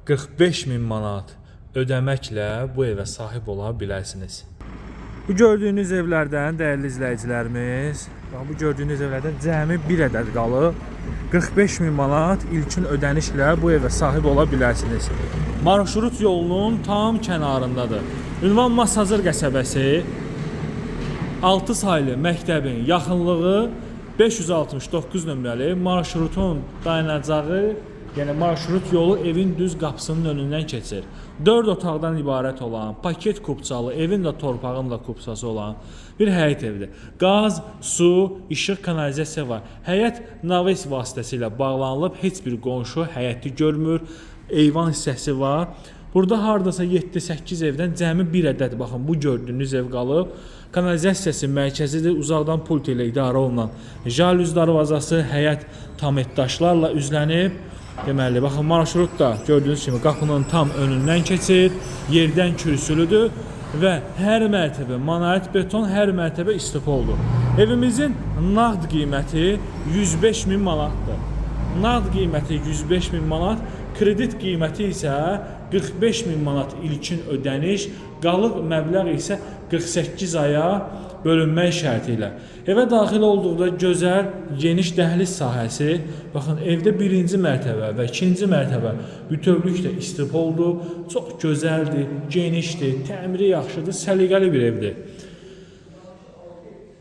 45.000 manat ödəməklə bu evə sahib ola bilərsiniz. Bu gördüyünüz evlərdən, dəyərli izləyicilərimiz, bu gördüyünüz evlərdən cəmi bir ədəd qalıb. 45.000 manat ilkin ödənişlə bu evə sahib ola bilərsiniz. Marşrut yolunun tam kənarındadır. Ünvan Masazır qəsəbəsi, 6 saylı məktəbin yaxınlığı, 569 nömrəli marşrutun dayanacağı, yəni marşrut yolu evin düz qapısının önündən keçir. 4 otaqdan ibarət olan, paket kupçalı, evin də torpağın da kupçası olan bir həyət evidir. Qaz, su, işıq, kanalizasiya var. Həyət naves vasitəsilə bağlanılıb, heç bir qonşu həyəti görmür, eyvan hissəsi var. Burada hardasa 7-8 evdən cəmi bir ədəd, baxın, bu gördüyünüz ev qalıb. Kanalizasiyası mərkəzidir, uzaqdan pult ilə idarə olunan jalüz darvazası, həyət tam daşlarla üzlənib. Deməli, baxın, marşrut da gördüyünüz kimi qapının tam önündən keçir, yerdən kürsülüdür və hər mərtəbə monolit beton, hər mərtəbə istipoldur. Evimizin nağd qiyməti 105.000 manatdır. Nağd qiyməti 105.000 manat, kredit qiyməti isə 45.000 manat ilkin ödəniş, qalıq məbləğ isə 48 aya bölünmək şərti ilə. Evə daxil olduqda gözəl, geniş dəhliz sahəsi, baxın, evdə birinci mərtəbə və ikinci mərtəbə bütövlükdə istipoldur, çox gözəldir, genişdir, təmiri yaxşıdır, səliqəli bir evdir.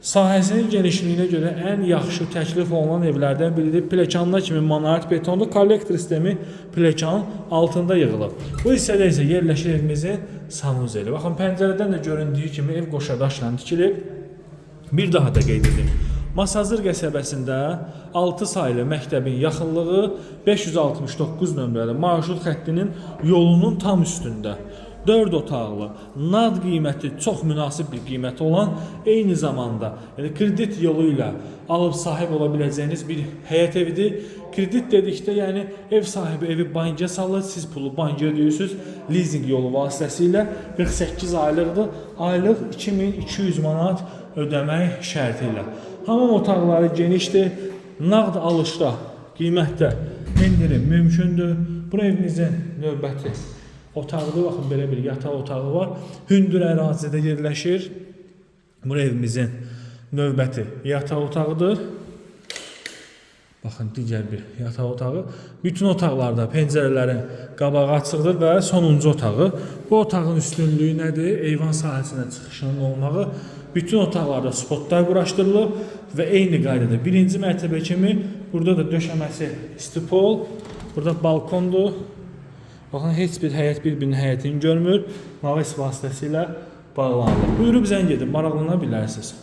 Sahəsinin genişliyinə görə ən yaxşı təklif olunan evlərdən biridir. Plekanlar kimi monolit betonlu kollektor sistemi plekanın altında yığılıb. Bu hissədə isə yerləşir evimizin sanuzeli. Baxın, pəncərədən də göründüyü kimi ev qoşadaşla tikilib. Bir daha da qeyd edin. Masazır qəsəbəsində 6 saylı məktəbin yaxınlığı, 569 nömrəli marşrut xəttinin yolunun tam üstündə. 4 otaqlı, nad qiyməti çox münasib bir qiyməti olan, eyni zamanda kredit yolu ilə alıb sahib ola biləcəyiniz bir həyət evidir. Kredit dedikdə, yəni ev sahibi evi bankaya salır, siz pulu bankaya ödəyirsiniz, leasing yolu vasitəsilə 48 aylıqdır, aylıq 2200 manat ödəmək şərti ilə. Hamam otaqları genişdir, nağd alışda, qiymətdə endirim mümkündür. Bu evimizin növbəti otağıdır, baxın, belə bir yataq otağı var. Hündür ərazidə yerləşir. Bu evimizin növbəti yataq otağıdır. Baxın, digər bir yataq otağı. Bütün otaqlarda pəncərələrin qabağı açıqdır və sonuncu otağı. Bu otağın üstünlüyü nədir? Eyvan sahəsinə çıxışının olmağı. Bütün otaqlarda spotlar quraşdırılıb və eyni qaydada birinci mərtəbə kimi burada da döşəməsi istipol, burada balkondur. Baxın, heç bir həyət bir-birinin həyətini görmür, naves vasitəsilə bağlanılır. Buyurub zəng edin, maraqlana bilərsiniz.